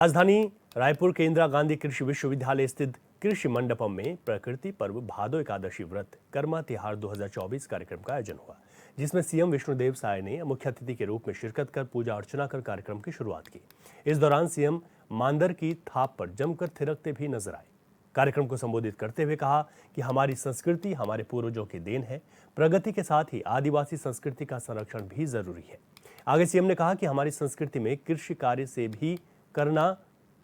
राजधानी रायपुर के इंदिरा गांधी कृषि विश्वविद्यालय स्थित कृषि मंडपम में प्रकृति पर्व भादो एकादशी व्रत कर्मा तिहार 2024 कार्यक्रम का आयोजन हुआ, जिसमें सीएम विष्णुदेव साय ने मुख्य अतिथि के रूप में शिरकत कर पूजा अर्चना कर कार्यक्रम की शुरुआत की। इस दौरान सीएम मांदर की थाप पर जमकर थिरकते भी नजर आए। कार्यक्रम को संबोधित करते हुए कहा कि हमारी संस्कृति हमारे पूर्वजों की देन है, प्रगति के साथ ही आदिवासी संस्कृति का संरक्षण भी जरूरी है। आगे सीएम ने कहा कि हमारी संस्कृति में कृषि कार्य से भी करना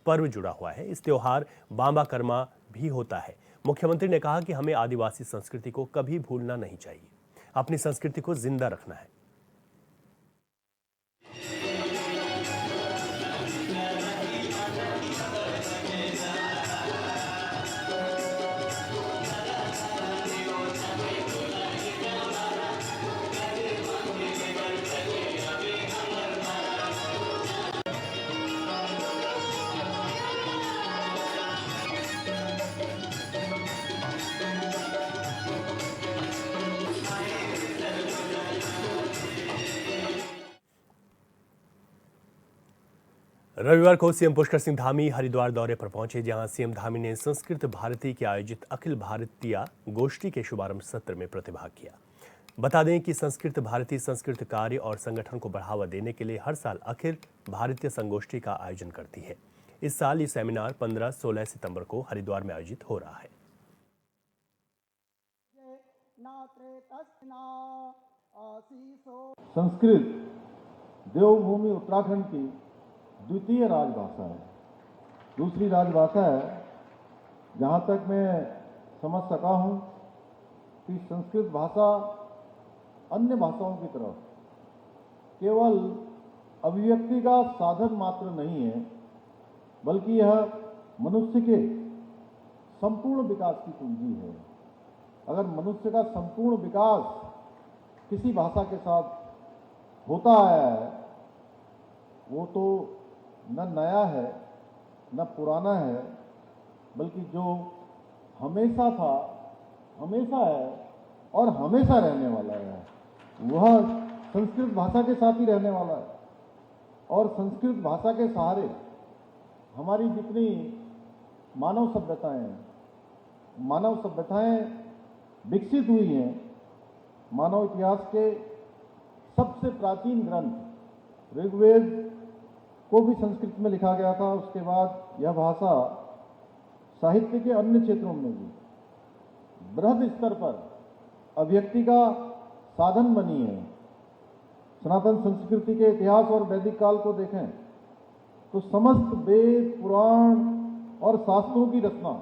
पर्व जुड़ा हुआ है। इस त्योहार बांबा कर्मा भी होता है। मुख्यमंत्री ने कहा कि हमें आदिवासी संस्कृति को कभी भूलना नहीं चाहिए, अपनी संस्कृति को जिंदा रखना है। रविवार को सीएम पुष्कर सिंह धामी हरिद्वार दौरे पर पहुंचे, जहां सीएम धामी ने संस्कृत भारती के आयोजित अखिल भारतीय गोष्ठी के शुभारंभ सत्र में प्रतिभाग किया। बता दें कि संस्कृत भारती संस्कृत कार्य और संगठन को बढ़ावा देने के लिए हर साल अखिल भारतीय संगोष्ठी का आयोजन करती है। इस साल ये सेमिनार 15-16 सितंबर को हरिद्वार में आयोजित हो रहा है। संस्कृत देवभूमि उत्तराखंड की द्वितीय राजभाषा है। दूसरी राजभाषा है, जहाँ तक मैं समझ सका हूँ कि संस्कृत भाषा अन्य भाषाओं की तरह केवल अभिव्यक्ति का साधन मात्र नहीं है, बल्कि यह मनुष्य के संपूर्ण विकास की कुंजी है। अगर मनुष्य का संपूर्ण विकास किसी भाषा के साथ होता आया है, वो तो न नया है न पुराना है, बल्कि जो हमेशा था, हमेशा है और हमेशा रहने वाला है, वह संस्कृत भाषा के साथ ही रहने वाला है। और संस्कृत भाषा के सहारे हमारी जितनी मानव सभ्यताएं विकसित हुई हैं, मानव इतिहास के सबसे प्राचीन ग्रंथ ऋग्वेद को भी संस्कृत में लिखा गया था। उसके बाद यह भाषा साहित्य के अन्य क्षेत्रों में भी बृहद स्तर पर अभिव्यक्ति का साधन बनी है। सनातन संस्कृति के इतिहास और वैदिक काल को देखें तो समस्त वेद, पुराण और शास्त्रों की रचना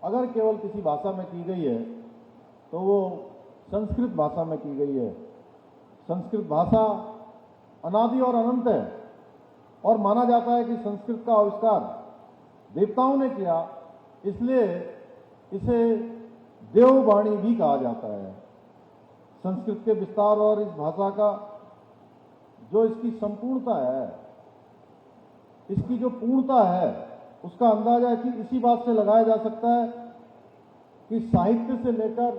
अगर केवल किसी भाषा में की गई है तो वो संस्कृत भाषा में की गई है। संस्कृत भाषा अनादि और अनंत है और माना जाता है कि संस्कृत का आविष्कार देवताओं ने किया, इसलिए इसे देववाणी भी कहा जाता है। संस्कृत के विस्तार और इस भाषा का जो इसकी संपूर्णता है, इसकी जो पूर्णता है, उसका अंदाजा इसी बात से लगाया जा सकता है कि साहित्य से लेकर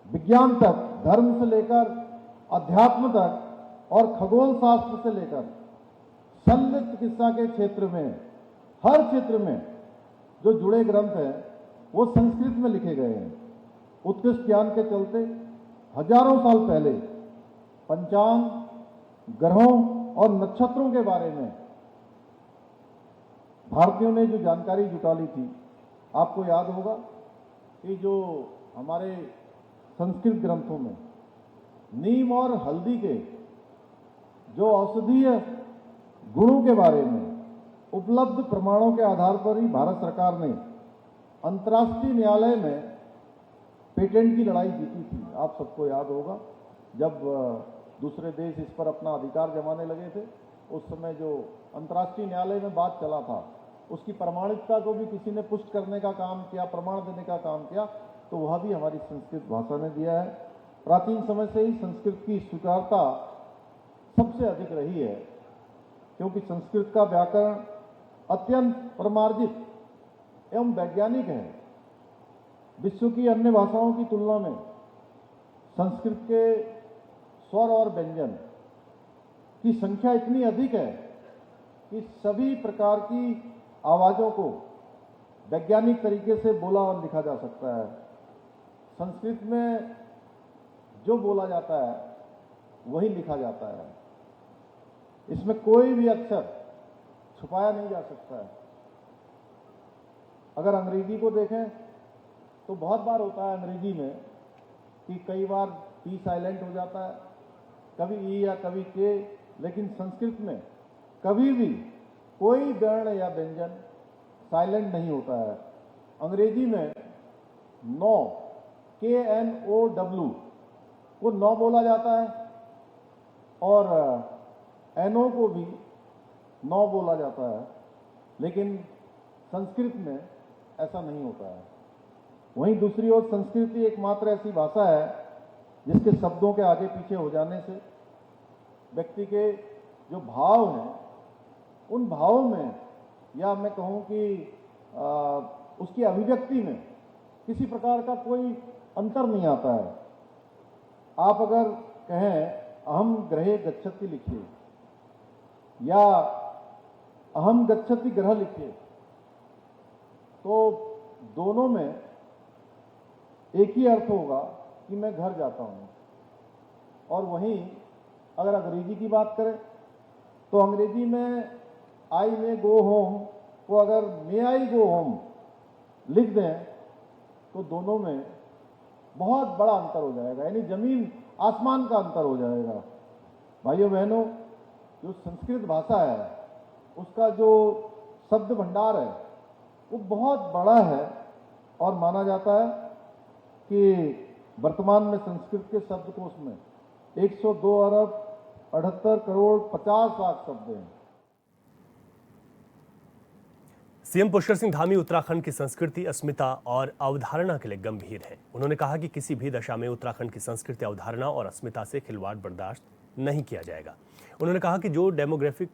विज्ञान तक, धर्म से लेकर अध्यात्म तक और खगोल शास्त्र से लेकर शल्य चिकित्सा के क्षेत्र में, हर क्षेत्र में जो जुड़े ग्रंथ हैं वो संस्कृत में लिखे गए हैं। उत्कृष्ट ज्ञान के चलते हजारों साल पहले पंचांग, ग्रहों और नक्षत्रों के बारे में भारतीयों ने जो जानकारी जुटा ली थी, आपको याद होगा कि जो हमारे संस्कृत ग्रंथों में नीम और हल्दी के जो औषधीय गुणों के बारे में उपलब्ध प्रमाणों के आधार पर ही भारत सरकार ने अंतर्राष्ट्रीय न्यायालय में पेटेंट की लड़ाई जीती थी। आप सबको याद होगा, जब दूसरे देश इस पर अपना अधिकार जमाने लगे थे, उस समय जो अंतर्राष्ट्रीय न्यायालय में बात चला था, उसकी प्रमाणिकता को भी किसी ने पुष्ट करने का काम किया, प्रमाण देने का काम किया, तो वह भी हमारी संस्कृत भाषा ने दिया है। प्राचीन समय से ही संस्कृत की स्वीकारता सबसे अधिक रही है, क्योंकि संस्कृत का व्याकरण अत्यंत परमार्जित एवं वैज्ञानिक है। विश्व की अन्य भाषाओं की तुलना में संस्कृत के स्वर और व्यंजन की संख्या इतनी अधिक है कि सभी प्रकार की आवाज़ों को वैज्ञानिक तरीके से बोला और लिखा जा सकता है। संस्कृत में जो बोला जाता है वही लिखा जाता है, इसमें कोई भी अक्षर छुपाया नहीं जा सकता है। अगर अंग्रेजी को देखें तो बहुत बार होता है अंग्रेजी में कि कई बार टी साइलेंट हो जाता है, कभी ई या कभी के, लेकिन संस्कृत में कभी भी कोई वर्ण या व्यंजन साइलेंट नहीं होता है। अंग्रेजी में नो, KNOW को नो बोला जाता है और NO को भी नो बोला जाता है, लेकिन संस्कृत में ऐसा नहीं होता है। वहीं दूसरी ओर संस्कृत एकमात्र ऐसी भाषा है जिसके शब्दों के आगे पीछे हो जाने से व्यक्ति के जो भाव हैं उन भावों में, या मैं कहूँ कि उसकी अभिव्यक्ति में किसी प्रकार का कोई अंतर नहीं आता है। आप अगर कहें अहम ग्रहे गच्छति लिखिए या अहम गच्छति ग्रह लिखिए, तो दोनों में एक ही अर्थ होगा कि मैं घर जाता हूं। और वहीं अगर अंग्रेजी की बात करें तो अंग्रेजी में आई मे गो होम को अगर मे आई गो होम लिख दें तो दोनों में बहुत बड़ा अंतर हो जाएगा, यानी जमीन आसमान का अंतर हो जाएगा। भाइयों बहनों, जो संस्कृत भाषा है उसका जो शब्द भंडार है वो बहुत बड़ा है और माना जाता है कि वर्तमान में संस्कृत के शब्दकोश में 102 अरब 78 करोड़ 50 लाख शब्द हैं। सीएम पुष्कर सिंह धामी उत्तराखंड की संस्कृति, अस्मिता और अवधारणा के लिए गंभीर हैं। उन्होंने कहा कि किसी भी दशा में उत्तराखंड की संस्कृति, अवधारणा और अस्मिता से खिलवाड़ बर्दाश्त नहीं किया जाएगा। उन्होंने कहा कि जो डेमोग्राफिक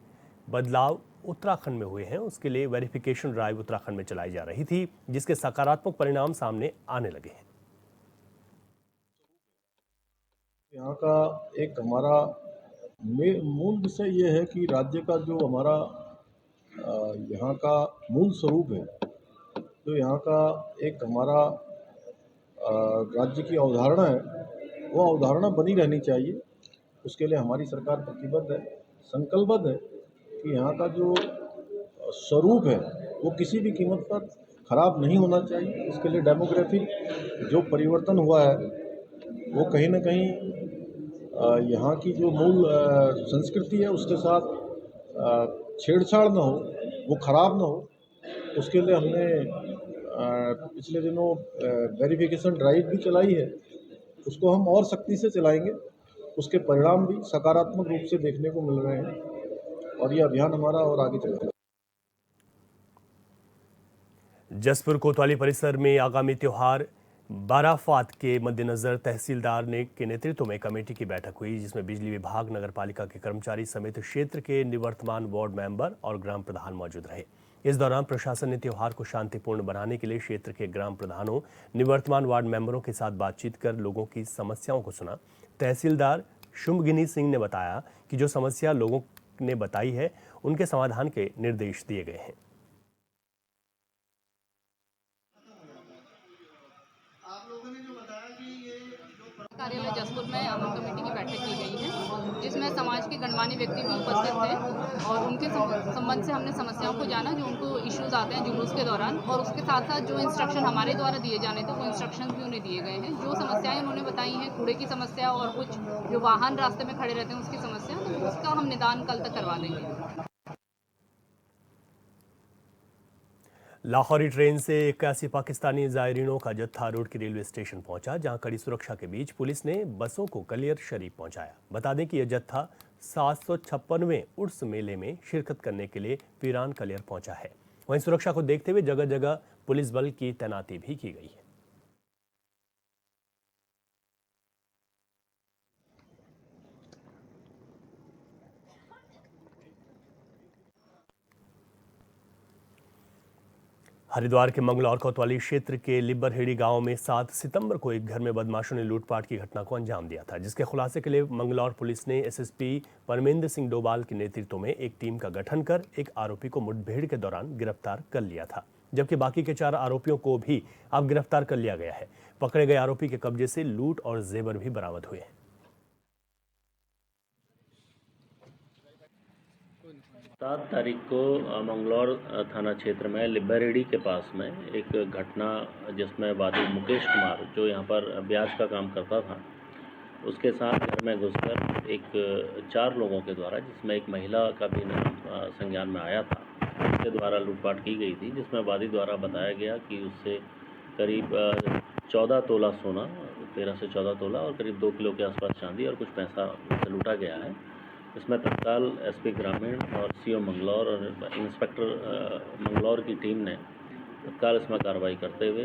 बदलाव उत्तराखंड में हुए हैं उसके लिए वेरिफिकेशन ड्राइव उत्तराखंड में चलाई जा रही थी, जिसके सकारात्मक परिणाम सामने आने लगे हैं। यहाँ का एक हमारा मूल विषय ये है कि राज्य का जो हमारा यहाँ का मूल स्वरूप है, तो यहाँ का एक हमारा राज्य की अवधारणा है, वो अवधारणा बनी रहनी चाहिए। उसके लिए हमारी सरकार प्रतिबद्ध है, संकल्पबद्ध है कि यहाँ का जो स्वरूप है वो किसी भी कीमत पर खराब नहीं होना चाहिए। इसके लिए डेमोग्राफिक जो परिवर्तन हुआ है वो कहीं ना कहीं यहाँ की जो मूल संस्कृति है उसके साथ छेड़छाड़ न हो, वो खराब न हो। उसके लिए हमने पिछले दिनों वेरिफिकेशन ड्राइव भी चलाई है, उसको हम और सख्ती से चलाएंगे। उसके परिणाम भी सकारात्मक रूप से देखने को मिल रहे हैं और ये अभियान हमारा और आगे चलेगा। जसपुर कोतवाली परिसर में आगामी त्योहार बाराफात के मद्देनजर तहसीलदार के नेतृत्व में कमेटी की बैठक हुई, जिसमें बिजली विभाग, नगरपालिका के कर्मचारी समेत क्षेत्र के निवर्तमान वार्ड मेंबर और ग्राम प्रधान मौजूद रहे। इस दौरान प्रशासन ने त्योहार को शांतिपूर्ण बनाने के लिए क्षेत्र के ग्राम प्रधानों, निवर्तमान वार्ड मेंबरों के साथ बातचीत कर लोगों की समस्याओं को सुना। तहसीलदार शुंभगिनी सिंह ने बताया कि जो समस्या लोगों ने बताई है उनके समाधान के निर्देश दिए गए हैं। कार्यालय जसपुर में अमन कमेटी की बैठक की गई है, जिसमें समाज के गणमान्य व्यक्ति भी उपस्थित थे और उनके संबंध से हमने समस्याओं को जाना, जो उनको इश्यूज आते हैं जुलूस के दौरान, और उसके साथ साथ जो इंस्ट्रक्शन हमारे द्वारा दिए जाने थे वो इंस्ट्रक्शन भी उन्हें दिए गए हैं। जो समस्याएं उन्होंने बताई हैं, कूड़े की समस्या और कुछ जो वाहन रास्ते में खड़े रहते हैं उसकी समस्या, तो उसका हम निदान कल तक करवा देंगे। लाहौरी ट्रेन से 81 पाकिस्तानी ज़ायरीनों का जत्था रोड की रेलवे स्टेशन पहुंचा, जहां कड़ी सुरक्षा के बीच पुलिस ने बसों को कलियर शरीफ पहुंचाया। बता दें कि यह जत्था 756वें उर्स मेले में शिरकत करने के लिए पीरान कलियर पहुंचा है। वहीं सुरक्षा को देखते हुए जगह जगह पुलिस बल की तैनाती भी की गई है। हरिद्वार के मंगलौर कोतवाली क्षेत्र के लिब्बरहेड़ी गांव में 7 सितंबर को एक घर में बदमाशों ने लूटपाट की घटना को अंजाम दिया था, जिसके खुलासे के लिए मंगलौर पुलिस ने एसएसपी परमेंद्र सिंह डोभाल के नेतृत्व में एक टीम का गठन कर एक आरोपी को मुठभेड़ के दौरान गिरफ्तार कर लिया था, जबकि बाकी के 4 आरोपियों को भी अब गिरफ्तार कर लिया गया है। पकड़े गए आरोपी के कब्जे से लूट और जेवर भी बरामद हुए हैं। 7 तारीख को मंगलौर थाना क्षेत्र में लिब्बरहेड़ी के पास में एक घटना, जिसमें वादी मुकेश कुमार, जो यहाँ पर ब्याज का काम करता था, उसके साथ घर में घुसकर एक 4 लोगों के द्वारा, जिसमें एक महिला का भी नाम संज्ञान में आया था, उसके द्वारा लूटपाट की गई थी, जिसमें वादी द्वारा बताया गया कि उससे करीब 14 तोला सोना, 13 से 14 तोला और करीब 2 किलो के आसपास चांदी और कुछ पैसा उससे लूटा गया है। इसमें तत्काल एसपी ग्रामीण और सीओ मंगलौर और इंस्पेक्टर मंगलौर की टीम ने तत्काल इसमें कार्रवाई करते हुए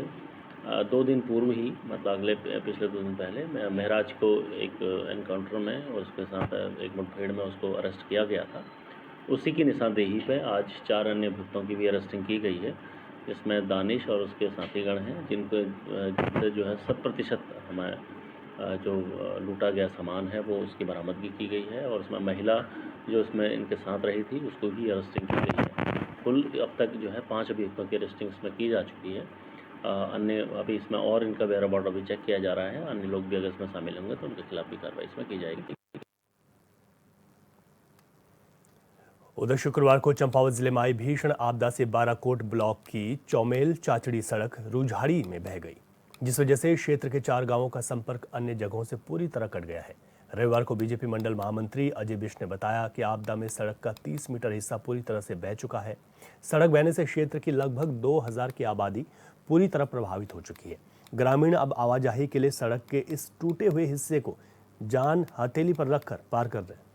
2 दिन पूर्व ही, मतलब पिछले 2 दिन पहले महराज को एक एनकाउंटर में और उसके साथ एक मुठभेड़ में उसको अरेस्ट किया गया था। उसी की निशानदेही पे आज 4 अन्य अभियुक्तों की भी अरेस्टिंग की गई है, जिसमें दानिश और उसके साथीगण हैं, जिनसे जो है 100% हमें जो लूटा गया सामान है वो उसकी बरामदगी की गई है, और उसमें महिला जो इसमें इनके साथ रही थी उसको भी अरेस्टिंग की गई है। कुल अब तक जो है 5 अभियुक्तों की अरेस्टिंग इसमें की जा चुकी है। अन्य अभी इसमें और इनका वेराबाउट अभी चेक किया जा रहा है। अन्य लोग भी अगर इसमें शामिल होंगे तो उनके खिलाफ भी कार्रवाई इसमें की जाएगी। उधर शुक्रवार को चंपावत जिले में आई भीषण आपदा से बाराकोट ब्लॉक की चौमेल चाचड़ी सड़क रूझाड़ी में बह गई, जिस वजह से क्षेत्र के 4 गांवों का संपर्क अन्य जगहों से पूरी तरह कट गया है। रविवार को बीजेपी मंडल महामंत्री अजय बिष्ट ने बताया कि आपदा में सड़क का 30 मीटर हिस्सा पूरी तरह से बह चुका है। सड़क बहने से क्षेत्र की लगभग 2000 की आबादी पूरी तरह प्रभावित हो चुकी है। ग्रामीण अब आवाजाही के लिए सड़क के इस टूटे हुए हिस्से को जान हथेली पर रखकर पार कर रहे हैं।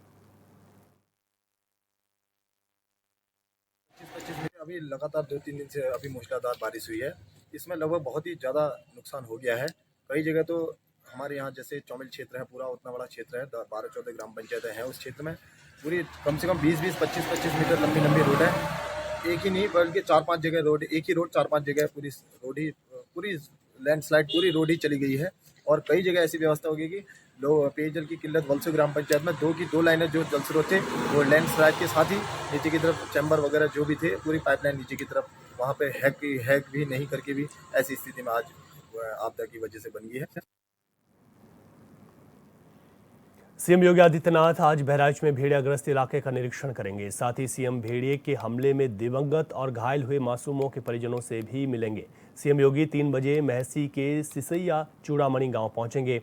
अभी लगातार 2-3 दिन से अभी मूसलाधार बारिश हुई है। इसमें लगभग बहुत ही ज़्यादा नुकसान हो गया है। कई जगह तो हमारे यहाँ जैसे चौमेल क्षेत्र है, पूरा उतना बड़ा क्षेत्र है, 12-14 ग्राम पंचायतें हैं उस क्षेत्र में, पूरी कम से कम 20-20, 25-25 मीटर लंबी रोड है। एक ही नहीं बल्कि 4-5 जगह रोड, एक ही रोड 4-5 जगह पूरी लैंडस्लाइड पूरी रोड ही चली गई है। और कई जगह ऐसी व्यवस्था हो गई कि लोग पेयजल की किल्लत, वलसो ग्राम पंचायत में 2 लाइनें जो जल स्रोत थे वो लैंडस्लाइड के साथ ही नीचे की तरफ चैम्बर वगैरह जो भी थे, पूरी पाइपलाइन नीचे की तरफ वहाँ पे हैक भी नहीं करके भी ऐसी स्थिति में आज आपदा की वजह से बन गई है। सीएम योगी आदित्यनाथ आज बहराइच में भेड़ियाग्रस्त इलाके का निरीक्षण करेंगे। साथ ही सीएम भेड़िए के हमले में दिवंगत और घायल हुए मासूमों के परिजनों से भी मिलेंगे। सीएम योगी 3 बजे महसी के सिसैया चूड़ामणि गांव पहुंचेंगे।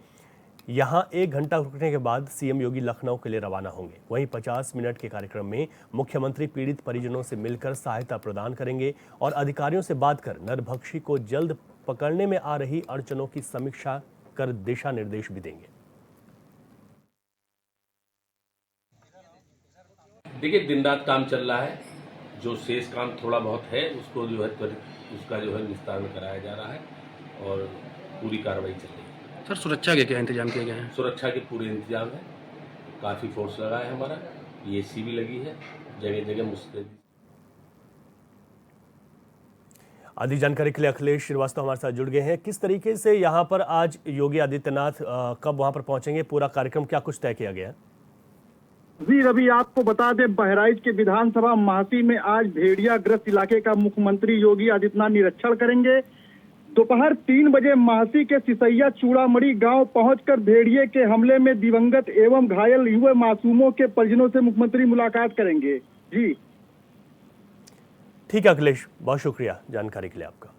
यहां 1 घंटा रुकने के बाद सीएम योगी लखनऊ के लिए रवाना होंगे। वहीं 50 मिनट के कार्यक्रम में मुख्यमंत्री पीड़ित परिजनों से मिलकर सहायता प्रदान करेंगे और अधिकारियों से बात कर नरभक्षी को जल्द पकड़ने में आ रही अड़चनों की समीक्षा कर दिशा निर्देश भी देंगे। देखिए, दिन रात काम चल रहा है। जो शेष काम थोड़ा बहुत है उसको जो है त्वरित उसका जो है निस्तारण कराया जा रहा है और पूरी कार्रवाई चल रही है। सर, सुरक्षा के क्या इंतजाम किए गए हैं? सुरक्षा के पूरे इंतजाम है, काफ़ी फोर्स लगा है हमारा, पीएसी भी लगी है, जगह जगह मुस्तैदी। आदि जानकारी के लिए अखिलेश श्रीवास्तव हमारे साथ जुड़ गए हैं। किस तरीके से यहाँ पर आज योगी आदित्यनाथ कब वहाँ पर पहुँचेंगे, पूरा कार्यक्रम क्या कुछ तय किया गया है? जी रवि, आपको बता दें बहराइच के विधानसभा महसी में आज भेड़ियाग्रस्त इलाके का मुख्यमंत्री योगी आदित्यनाथ निरीक्षण करेंगे। दोपहर 3 बजे महसी के सिसैया चूड़ामणि गांव पहुंचकर भेड़िए के हमले में दिवंगत एवं घायल हुए मासूमों के परिजनों से मुख्यमंत्री मुलाकात करेंगे। जी ठीक है अखिलेश, बहुत शुक्रिया जानकारी के लिए आपका।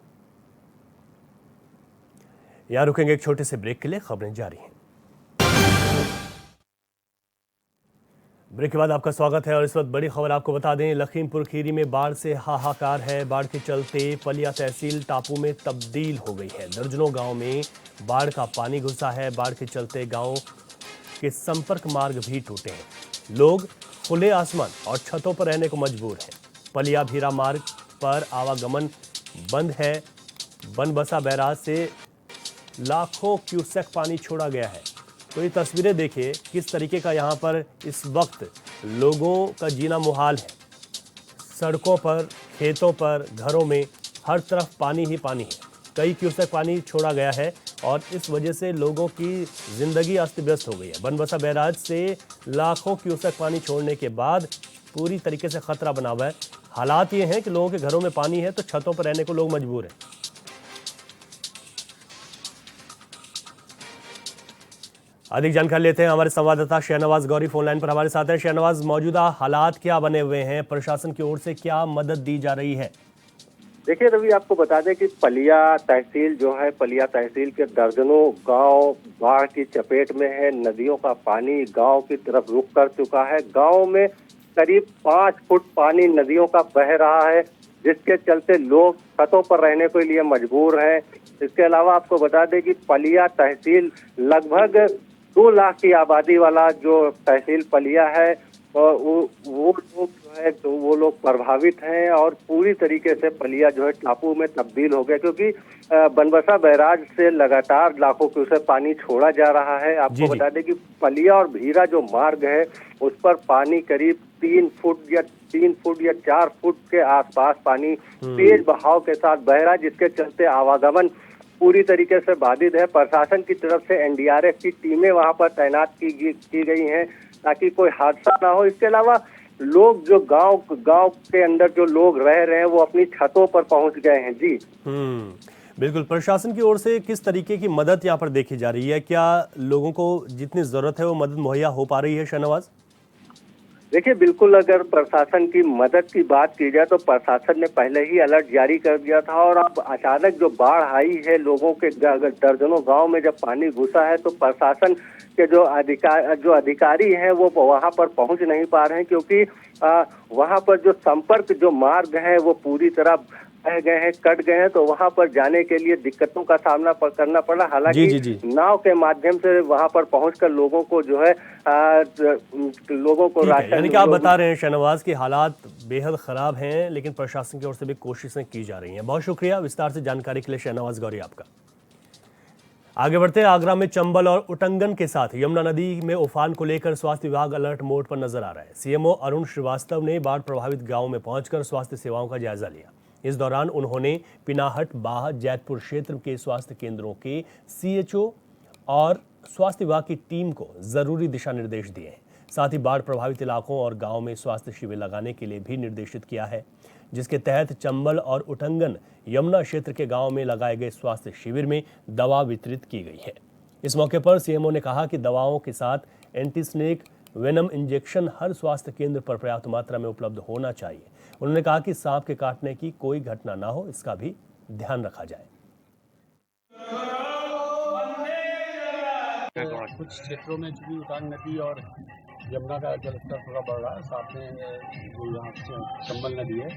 यहाँ रुकेंगे एक छोटे से ब्रेक के लिए, खबरें जारी हैं। ब्रेक के बाद आपका स्वागत है और इस वक्त बड़ी खबर आपको बता दें, लखीमपुर खीरी में बाढ़ से हाहाकार है। बाढ़ के चलते पलिया तहसील टापू में तब्दील हो गई है। दर्जनों गांव में बाढ़ का पानी घुसा है। बाढ़ के चलते गांव के संपर्क मार्ग भी टूटे हैं। लोग खुले आसमान और छतों पर रहने को मजबूर हैं। पलिया भीरा मार्ग पर आवागमन बंद है। बनबसा बैराज से लाखों क्यूसेक पानी छोड़ा गया है। तो ये तस्वीरें देखिए किस तरीके का यहाँ पर इस वक्त लोगों का जीना मुहाल है। सड़कों पर, खेतों पर, घरों में हर तरफ पानी ही पानी है। कई क्यूसेक पानी छोड़ा गया है और इस वजह से लोगों की जिंदगी अस्त व्यस्त हो गई है। बनबसा बैराज से लाखों क्यूसेक पानी छोड़ने के बाद पूरी तरीके से खतरा बना हुआ है। हालात ये हैं कि लोगों के घरों में पानी है तो छतों पर रहने को लोग मजबूर हैं। अधिक जानकारी लेते हैं, हमारे संवाददाता शहनवाज गौरी फोन लाइन पर हमारे साथ हैं। शहनवाज, मौजूदा हालात क्या बने हुए हैं, प्रशासन की ओर से क्या मदद दी जा रही है? देखिए रवि, आपको बता दें कि पलिया तहसील जो है, पलिया तहसील के दर्जनों गांव बाढ़ की चपेट में है। नदियों का पानी गांव की तरफ रुख कर चुका है। गांव में करीब 5 फुट पानी नदियों का बह रहा है, जिसके चलते लोग छतों पर रहने के लिए मजबूर हैं। इसके अलावा आपको बता दें कि पलिया तहसील लगभग 2 लाख की आबादी वाला जो तहसील पलिया है, वो लोग जो है तो वो लोग प्रभावित हैं और पूरी तरीके से पलिया जो है टापू में तब्दील हो गया, क्योंकि बनबसा बैराज से लगातार लाखों क्यूसेक पानी छोड़ा जा रहा है। आपको बता दें कि पलिया और भीरा जो मार्ग है उस पर पानी करीब 3 फुट या 4 फुट के आसपास पानी तेज बहाव के साथ बह रहा है, जिसके चलते आवागमन पूरी तरीके से बाधित है। प्रशासन की तरफ से एनडीआरएफ की टीमें वहां पर तैनात की गई हैं ताकि कोई हादसा ना हो। इसके अलावा लोग जो गांव के अंदर जो लोग रह रहे हैं वो अपनी छतों पर पहुंच गए हैं। जी बिल्कुल, प्रशासन की ओर से किस तरीके की मदद यहाँ पर देखी जा रही है? क्या लोगों को जितनी जरूरत है वो मदद मुहैया हो पा रही है? शहनवाज, देखिए बिल्कुल, अगर प्रशासन की मदद की बात की जाए तो प्रशासन ने पहले ही अलर्ट जारी कर दिया था और अब अचानक जो बाढ़ आई है, लोगों के दर्जनों गांव में जब पानी घुसा है तो प्रशासन के जो अधिकारी हैं वो वहां पर पहुंच नहीं पा रहे हैं, क्योंकि वहां पर जो संपर्क जो मार्ग है वो पूरी तरह बह गए हैं, कट गए हैं, तो वहां पर जाने के लिए दिक्कतों का सामना करना पड़ा। हालांकि नाव के माध्यम से वहां पर पहुंचकर लोगों को जो है लोगों को राशन, यानी कि आप बता रहे हैं शहनवाज की हालात बेहद खराब हैं, लेकिन प्रशासन की ओर से भी कोशिशें की जा रही हैं। बहुत शुक्रिया विस्तार से जानकारी के लिए शहनवाज गौरी आपका। आगे बढ़ते हैं, आगरा में चंबल और उटंगन के साथ यमुना नदी में उफान को लेकर स्वास्थ्य विभाग अलर्ट मोड पर नजर आ रहा है। सीएमओ अरुण श्रीवास्तव ने बाढ़ प्रभावित गांव में पहुंचकर स्वास्थ्य सेवाओं का जायजा लिया। इस दौरान उन्होंने पिनाहट, बाह, जैतपुर क्षेत्र के स्वास्थ्य केंद्रों के सीएचओ और स्वास्थ्य विभाग की टीम को जरूरी दिशा निर्देश दिए हैं। साथ ही बाढ़ प्रभावित इलाकों और गांव में स्वास्थ्य शिविर लगाने के लिए भी निर्देशित किया है, जिसके तहत चंबल और उटंगन यमुना क्षेत्र के गांव में लगाए गए स्वास्थ्य शिविर में दवा वितरित की गई है। इस मौके पर सीएमओ ने कहा कि दवाओं के साथ एंटी स्नेक वेनम इंजेक्शन हर स्वास्थ्य केंद्र पर पर्याप्त मात्रा में उपलब्ध होना चाहिए। उन्होंने कहा कि सांप के काटने की कोई घटना ना हो, इसका भी ध्यान रखा जाए। कुछ क्षेत्रों में चूंकि उटांग नदी और यमुना का जलस्तर थोड़ा बढ़ रहा है, साथ में जो यहाँ चंबल नदी है,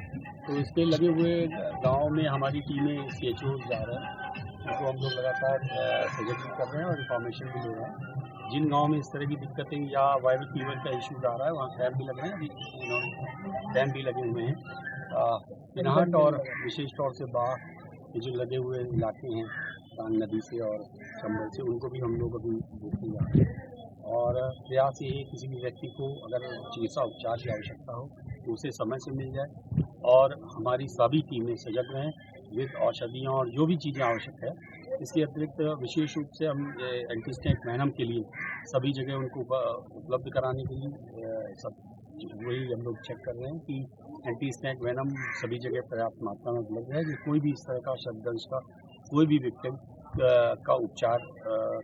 तो इसके लगे हुए गांव में हमारी टीमें सीएचओ जा रहे हैं, उनको हम लोग लगातार सजेस्ट कर रहे हैं और इन्फॉर्मेशन भी ले रहे हैं। जिन गांव में इस तरह की दिक्कतें या वायरल फीवर का इशू आ रहा है वहाँ कैंप भी लग रहे हैं, अभी कैंप भी लगे हुए हैं। पिनाहट और विशेष तौर से बाढ़ ये जो लगे हुए इलाके हैं उटांग नदी से और चंबल से, उनको भी हम लोग अभी देखने जा रहे हैं। और प्रयास ये है किसी भी व्यक्ति को अगर चिकित्सा उपचार की आवश्यकता हो तो उसे समय से मिल जाए और हमारी सभी टीमें सजग रहें विद औषधियाँ और जो भी चीज़ें आवश्यक है। इसके अतिरिक्त विशेष रूप से हम एंटी स्नेक वेनम के लिए सभी जगह उनको उपलब्ध कराने के लिए सब वही हम लोग चेक कर रहे हैं कि एंटी स्नेक वेनम सभी जगह पर्याप्त मात्रा में उपलब्ध है, कि कोई भी इस तरह का शब्दंश का कोई भी विक्टिम का उपचार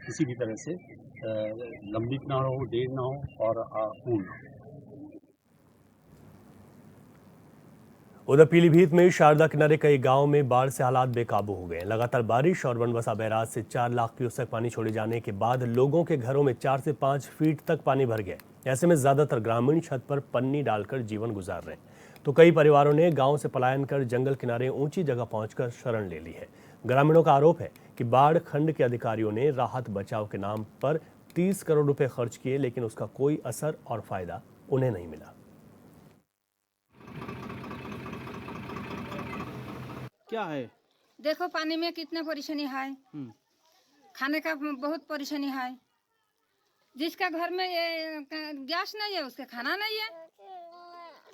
किसी भी तरह से लंबित ना हो, देर ना हो और पूर्ण हो। उधर पीलीभीत में शारदा किनारे कई गांव में बाढ़ से हालात बेकाबू हो गए। लगातार बारिश और बनबसा बैराज से 4 लाख क्यूसेक पानी छोड़े जाने के बाद लोगों के घरों में 4 से 5 फीट तक पानी भर गया। ऐसे में ज्यादातर ग्रामीण छत पर पन्नी डालकर जीवन गुजार रहे हैं, तो कई परिवारों ने गांव से पलायन कर जंगल किनारे ऊंची जगह पहुंचकर शरण ले ली है। ग्रामीणों का आरोप है कि बाढ़ खंड के अधिकारियों ने राहत बचाव के नाम पर 30 करोड़ रुपए खर्च किए, लेकिन उसका कोई असर और फायदा उन्हें नहीं मिला। क्या है? देखो पानी में कितना परेशानी है, खाने का बहुत परेशानी है। जिसका घर में ये गैस नहीं है उसका खाना नहीं है।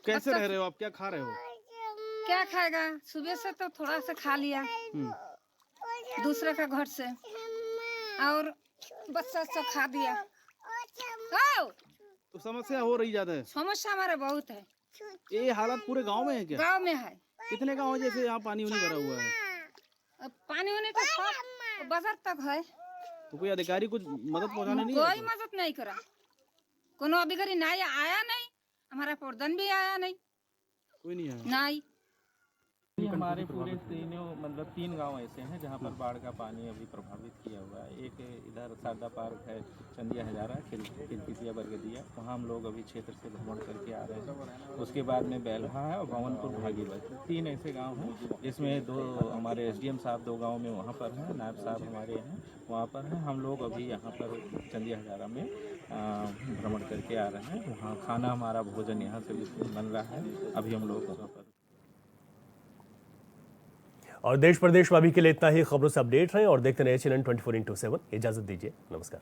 कैसे रह रहे हो आप? क्या खा रहे हो? क्या खाएगा? सुबह से तो थोड़ा सा खा लिया दूसरे का घर से, और बच्चा सब खा दिया। तो समस्या हो रही ज्यादा है? समस्या हमारा बहुत है। ये हालत पूरे गांव में है क्या? गांव में है। कितने गांव है जैसे यहाँ पानी उनी भरा हुआ है? अब पानी होने तो सब बाजार तक है। तो कोई अधिकारी कुछ मदद पहुँचाने नहीं कोई आया? मदद नहीं करा, कोनो अधिकारी नहीं आया, नहीं हमारा प्रधान भी आया, नहीं कोई नहीं आया। नहीं। हमारे पूरे तीनों मतलब 3 गांव ऐसे हैं जहां पर बाढ़ का पानी अभी प्रभावित किया हुआ है। एक इधर सारदा पार्क है, चंदिया हजारा, खिलखितिया, बरगदिया, वहाँ हम लोग अभी क्षेत्र से भ्रमण करके आ रहे हैं। उसके बाद में बेलहा है और भवनपुर भागीरथ, 3 ऐसे गांव हैं जिसमें 2 हमारे SDM साहब 2 गाँव में वहाँ पर हैं, नायब साहब हमारे हैं वहाँ पर हैं। हम लोग अभी यहाँ पर चंदिया हजारा में भ्रमण करके आ रहे हैं। वहाँ खाना हमारा भोजन यहाँ से बन रहा है। अभी हम लोग वहाँ पर और देश प्रदेश में अभी के लिए इतना ही। खबरों से अपडेट रहें और देखते रहिए CNN 24/7। इजाजत दीजिए, नमस्कार।